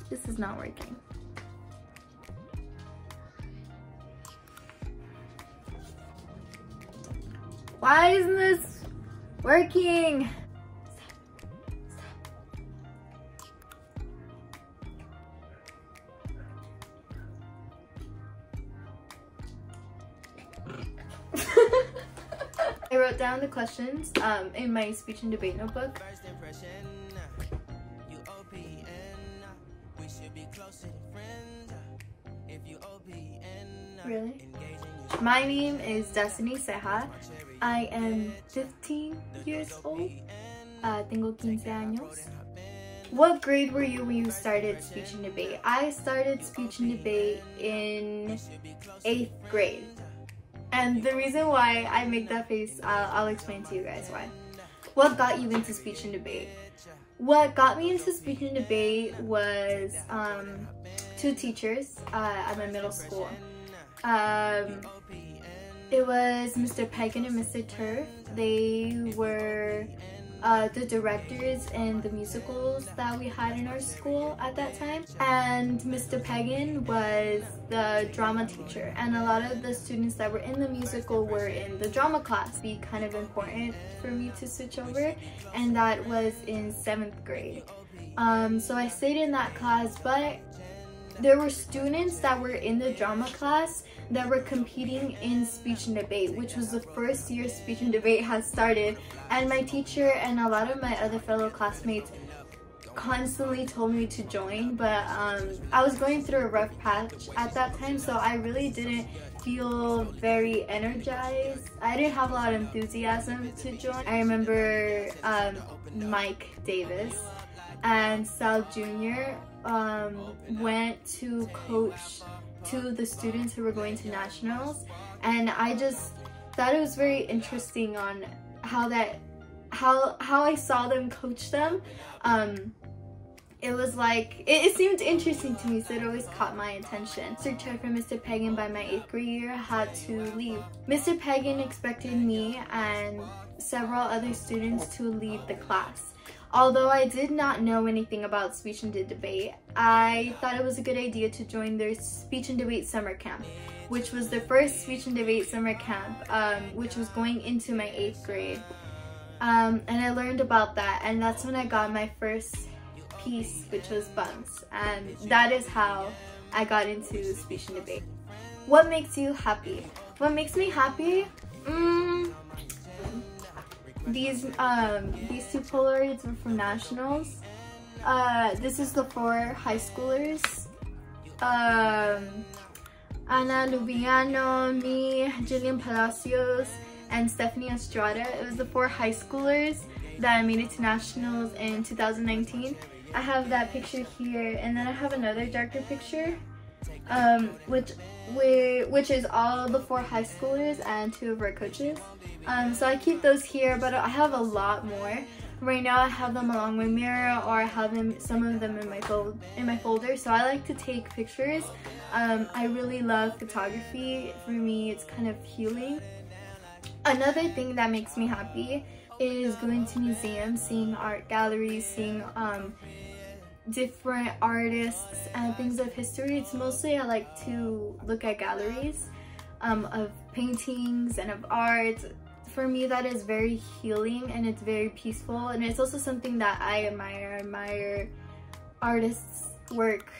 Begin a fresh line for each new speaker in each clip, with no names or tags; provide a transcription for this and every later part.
This is not working. Why isn't this working? I wrote down the questions in my speech and debate notebook. Really? My name is Destiny Ceja. I am 15 years old. Tengo 15 años. What grade were you when you started speech and debate? I started speech and debate in 8th grade. And the reason why I make that face, I'll explain to you guys why. What got you into speech and debate? What got me into speech and debate was two teachers at my middle school. It was Mr. Pagan and Mr. Turf. They were the directors in the musicals that we had in our school at that time. And Mr. Pagan was the drama teacher, and a lot of the students that were in the musical were in the drama class. It'd be kind of important for me to switch over, and that was in 7th grade. So I stayed in that class, but there were students that were in the drama class that were competing in speech and debate, which was the first year speech and debate has started, and my teacher and a lot of my other fellow classmates constantly told me to join, but I was going through a rough patch at that time, so I really didn't feel very energized. I didn't have a lot of enthusiasm to join. I remember Mike Davis and Sal Jr. Went to coach to the students who were going to nationals, and I just thought it was very interesting on how I saw them coach them. It was like, it seemed interesting to me, so it always caught my attention. Mr. Turf and Mr. Pagan by my 8th grade year had to leave. Mr. Pagan expected me and several other students to leave the class. Although I did not know anything about speech and debate, I thought it was a good idea to join their speech and debate summer camp, which was the first speech and debate summer camp, which was going into my 8th grade. And I learned about that, and that's when I got my first piece, which was buns, and that is how I got into speech and debate. What makes you happy? What makes me happy? These two Polaroids were from nationals. This is the 4 high schoolers. Ana Lubiano, me, Jillian Palacios, and Stephanie Estrada. It was the 4 high schoolers that made it to nationals in 2019. I have that picture here, and then I have another darker picture, which is all the 4 high schoolers and 2 of our coaches. So I keep those here, but I have a lot more. Right now I have them along my mirror, or I have some of them in my folder. So I like to take pictures. I really love photography. For me, it's kind of healing. Another thing that makes me happy is going to museums, seeing art galleries, seeing different artists and things of history. It's mostly I like to look at galleries of paintings and of art. For me, that is very healing, and it's very peaceful, and it's also something that I admire artists' work.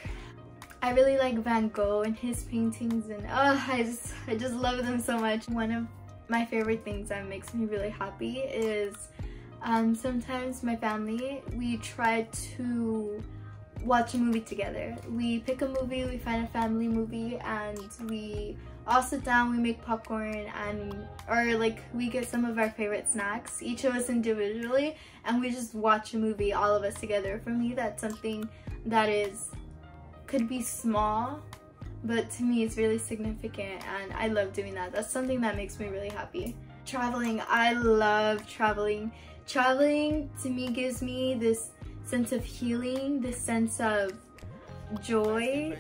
I really like Van Gogh and his paintings, and I just love them so much. One of my favorite things that makes me really happy is sometimes my family, we try to watch a movie together. We pick a movie, we find a family movie, and we all sit down, we make popcorn, or like we get some of our favorite snacks, each of us individually, and we just watch a movie, all of us together. For me, that's something that could be small, but to me it's really significant, and I love doing that. That's something that makes me really happy. Traveling, I love traveling. Traveling to me gives me this sense of healing, this sense of joy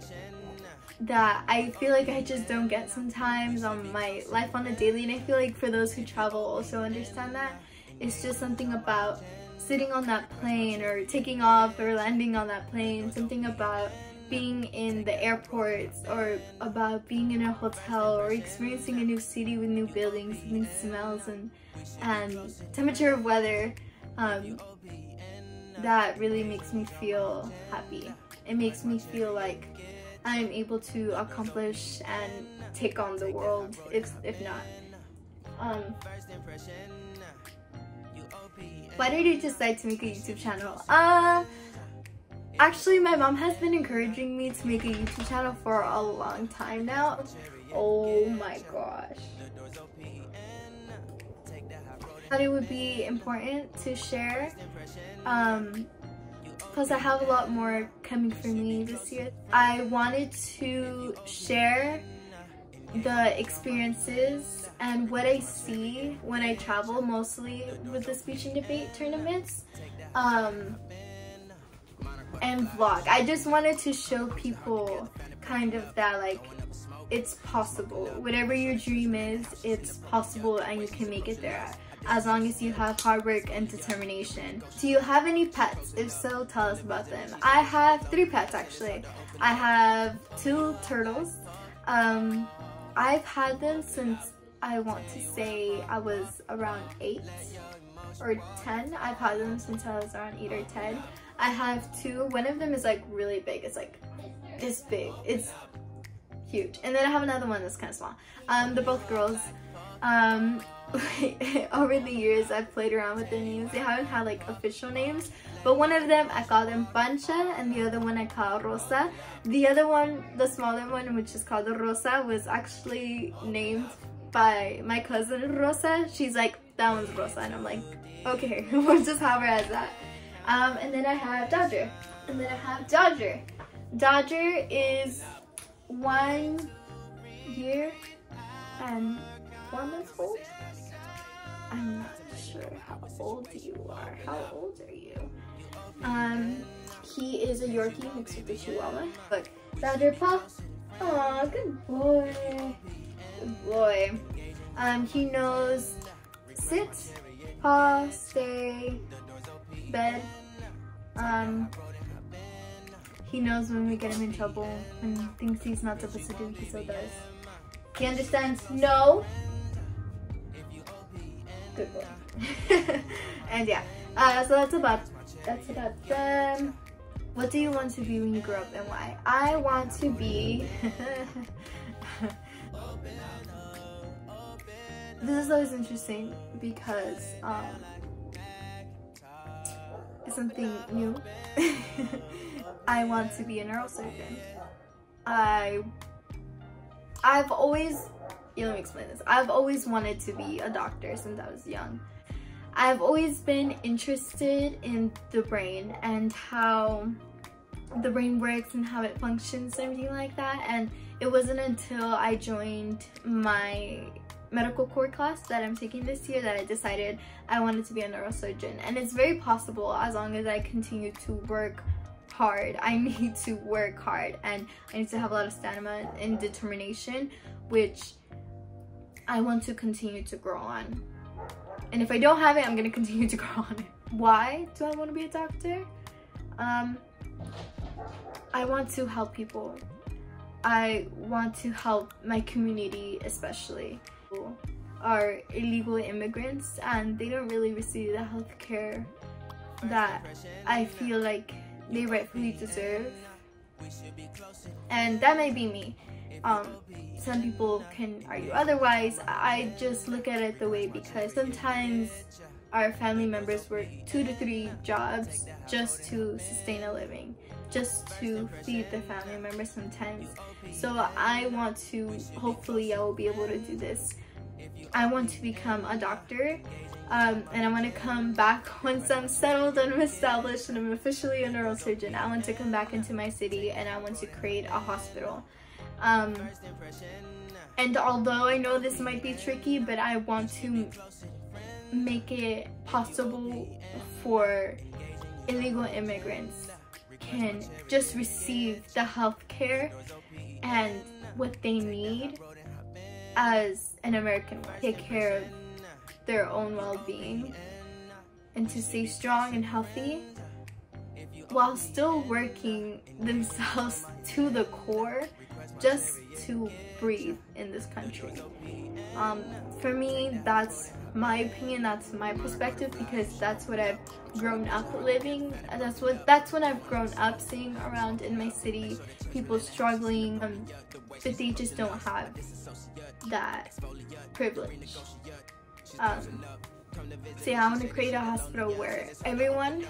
that I feel like I just don't get sometimes on my life on a daily, and I feel like for those who travel also understand that. It's just something about sitting on that plane or taking off or landing on that plane, something about being in the airports or about being in a hotel or experiencing a new city with new buildings, new smells and temperature of weather. That really makes me feel happy. It makes me feel like I'm able to accomplish and take on the world, if not. Why did you decide to make a YouTube channel? Actually, my mom has been encouraging me to make a YouTube channel for a long time now. Oh my gosh. I thought it would be important to share, because I have a lot more coming for me this year. I wanted to share the experiences and what I see when I travel, mostly with the speech and debate tournaments, and vlog. I just wanted to show people kind of that, like, it's possible. Whatever your dream is, it's possible and you can make it there as long as you have hard work and determination. Do you have any pets? If so, tell us about them. I have 3 pets actually. I have 2 turtles. I've had them since, I want to say, I was around 8 or 10. I've had them since I was around 8 or 10. I have 2. One of them is like really big. It's like this big. It's huge. And then I have another one that's kind of small. They're both girls. Over the years I've played around with their names. They haven't had like official names, but one of them I call them Pancha and the other one I call Rosa. The other one, the smaller one, which is called Rosa, was actually named by my cousin Rosa. She's like, that one's Rosa, and I'm like, okay, we'll just have her as that. And then I have Dodger. Dodger is 1 year and 4 months old. I'm not sure how old you are. How old are you? He is a Yorkie mixed with a Chihuahua. Look, Dodger paw. Aw, good boy. Good boy. He knows sit, paw, stay, bed. He knows when we get him in trouble, when things he's not supposed to do, he still does. He understands no. Good boy. And yeah, so that's about them. What do you want to be when you grow up and why? I want to be this is always interesting because it's something new. I want to be a neurosurgeon. I've always, let me explain this. I've always wanted to be a doctor since I was young. I've always been interested in the brain and how the brain works and how it functions and everything like that. And it wasn't until I joined my medical core class that I'm taking this year that I decided I wanted to be a neurosurgeon. And it's very possible as long as I continue to work hard. I need to work hard and I need to have a lot of stamina and determination, which I want to continue to grow on. And if I don't have it, I'm gonna continue to grow on it. Why do I want to be a doctor? I want to help people. I want to help my community, especially who are illegal immigrants and they don't really receive the health care that I feel like they rightfully deserve. And that might be me. Some people can argue otherwise. I just look at it the way because sometimes our family members work 2 to 3 jobs just to sustain a living, just to feed their family members sometimes. So I want to, hopefully I will be able to do this. I want to become a doctor, and I want to come back once I'm settled and I'm established and I'm officially a neurosurgeon. I want to come back into my city and I want to create a hospital. And although I know this might be tricky, but I want to make it possible for illegal immigrants can just receive the health care and what they need as an American would. Take care of their own well-being and to stay strong and healthy while still working themselves to the core just to breathe in this country. For me, that's my opinion, that's my perspective, because that's what I've grown up living. That's what I've grown up seeing around in my city. People struggling, but they just don't have that privilege. So yeah, I want to create a hospital where everyone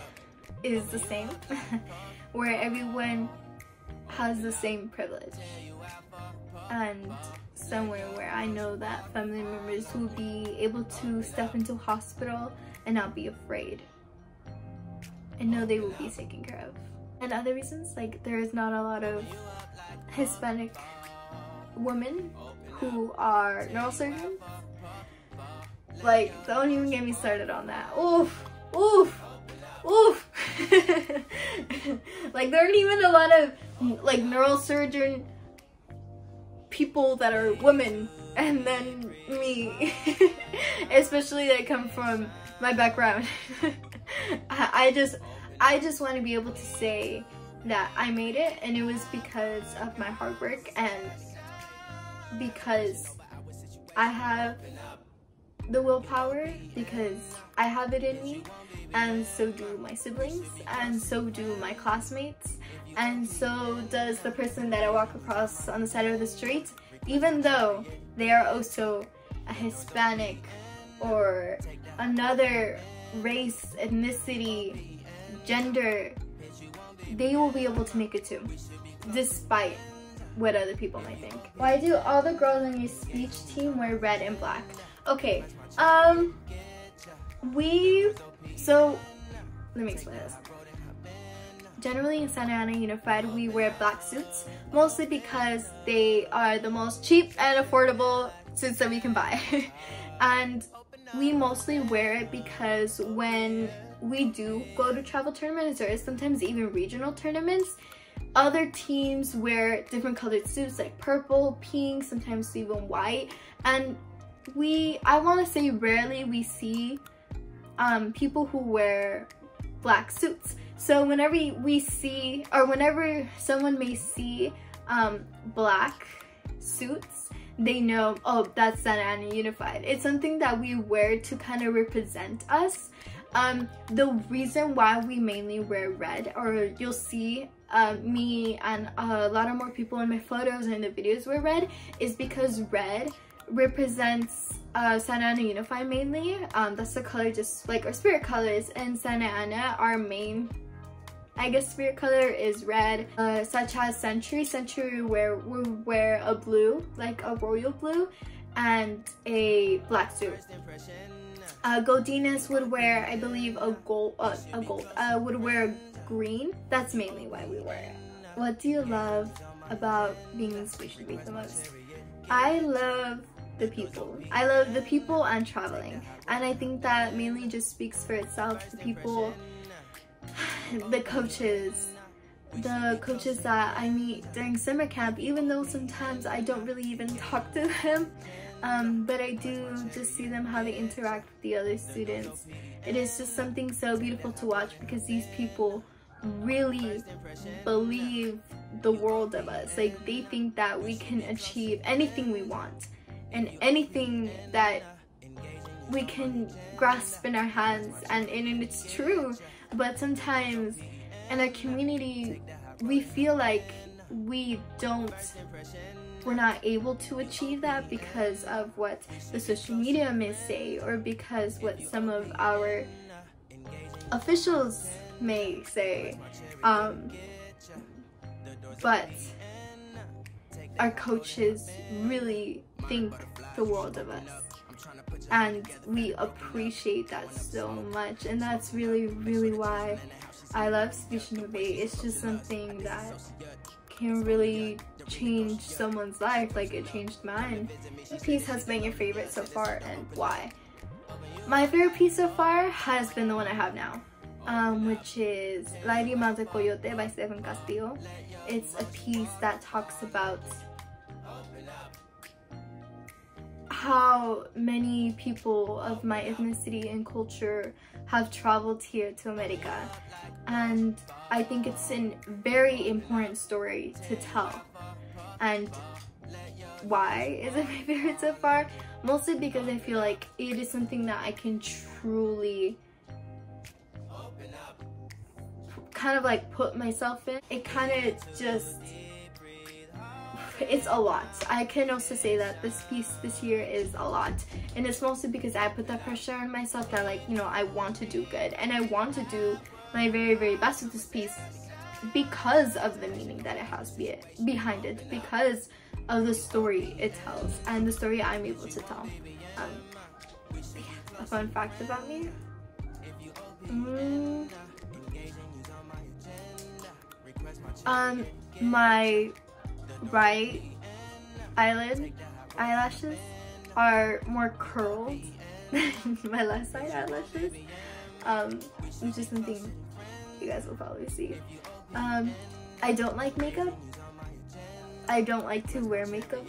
is the same, where everyone has the same privilege, and somewhere where I know that family members will be able to step into a hospital and not be afraid and know they will be taken care of. And other reasons, like there is not a lot of Hispanic women who are neurosurgeons. Like, don't even get me started on that. Oof, oof, oof. Like, there aren't even a lot of like neurosurgeon people that are women, and then me, especially that come from my background. I just want to be able to say that I made it, and it was because of my hard work and because I have the willpower, because I have it in me, and so do my siblings, and so do my classmates, and so does the person that I walk across on the side of the street, even though they are also a Hispanic or another race, ethnicity, gender. They will be able to make it too, despite what other people might think. Why do all the girls on your speech team wear red and black? Okay, so let me explain this. Generally in Santa Ana Unified, we wear black suits, mostly because they are the most cheap and affordable suits that we can buy. And we mostly wear it because when we do go to travel tournaments, or sometimes even regional tournaments, other teams wear different colored suits, like purple, pink, sometimes even white, and I want to say rarely we see people who wear black suits. So whenever we see, or whenever someone may see black suits, they know, oh, that's Santa Ana Unified. It's something that we wear to kind of represent us. The reason why we mainly wear red, or you'll see me and a lot of more people in my photos and in the videos wear red, is because red represents Santa Ana Unified mainly. That's the color, just like our spirit colors. In Santa Ana, our main, I guess, spirit color is red, such as Century will wear a blue, like a royal blue, and a black suit. Godinez would wear, I believe, would wear green. That's mainly why we wear it. What do you love about being in Speech Debate the most? I love the people. I love the people and traveling, and I think that mainly just speaks for itself. The people, the coaches that I meet during summer camp, even though sometimes I don't really even talk to them, but I do just see them, how they interact with the other students. It is just something so beautiful to watch, because these people really believe the world of us. Like, they think that we can achieve anything we want and anything that we can grasp in our hands, and it's true. But sometimes in our community we feel like we're not able to achieve that because of what the social media may say, or because what some of our officials may say, but our coaches really think the world of us, and we appreciate that so much. And that's really why I love Speech and Debate. It's just something that can really change someone's life, like it changed mine. What piece has been your favorite so far, and why? My favorite piece so far has been the one I have now, which is Lágrimas de Coyote by Stephen Castillo. It's a piece that talks about how many people of my ethnicity and culture have traveled here to America, and I think it's a very important story to tell. And why is it my favorite so far? Mostly because I feel like it is something that I can truly kind of like put myself in. It kind of just, it's a lot. I can also say that this piece this year is a lot, and it's mostly because I put that pressure on myself that, like, you know, I want to do good and I want to do my very best with this piece because of the meaning that it has behind it, because of the story it tells and the story I'm able to tell. Yeah, a fun fact about me. My right eyelashes are more curled than my left side eyelashes, which is something you guys will probably see. I don't like makeup. I don't like to wear makeup.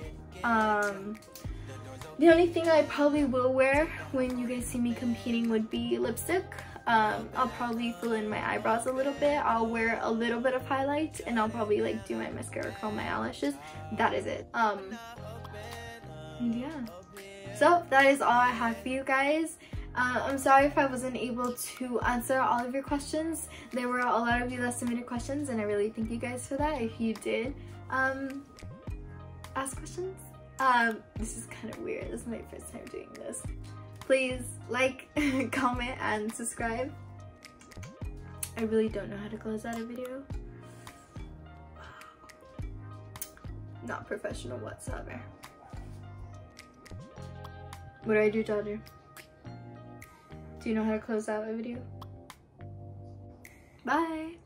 The only thing I probably will wear when you guys see me competing would be lipstick. I'll probably fill in my eyebrows a little bit. I'll wear a little bit of highlight, and I'll probably like do my mascara, curl my eyelashes. That is it. Yeah. So that is all I have for you guys. I'm sorry if I wasn't able to answer all of your questions. There were a lot of you that submitted questions, and I really thank you guys for that. If you did ask questions, this is kind of weird. This is my first time doing this. Please like, comment, and subscribe. I really don't know how to close out a video. Not professional whatsoever. What do I do, daughter? Do you know how to close out a video? Bye!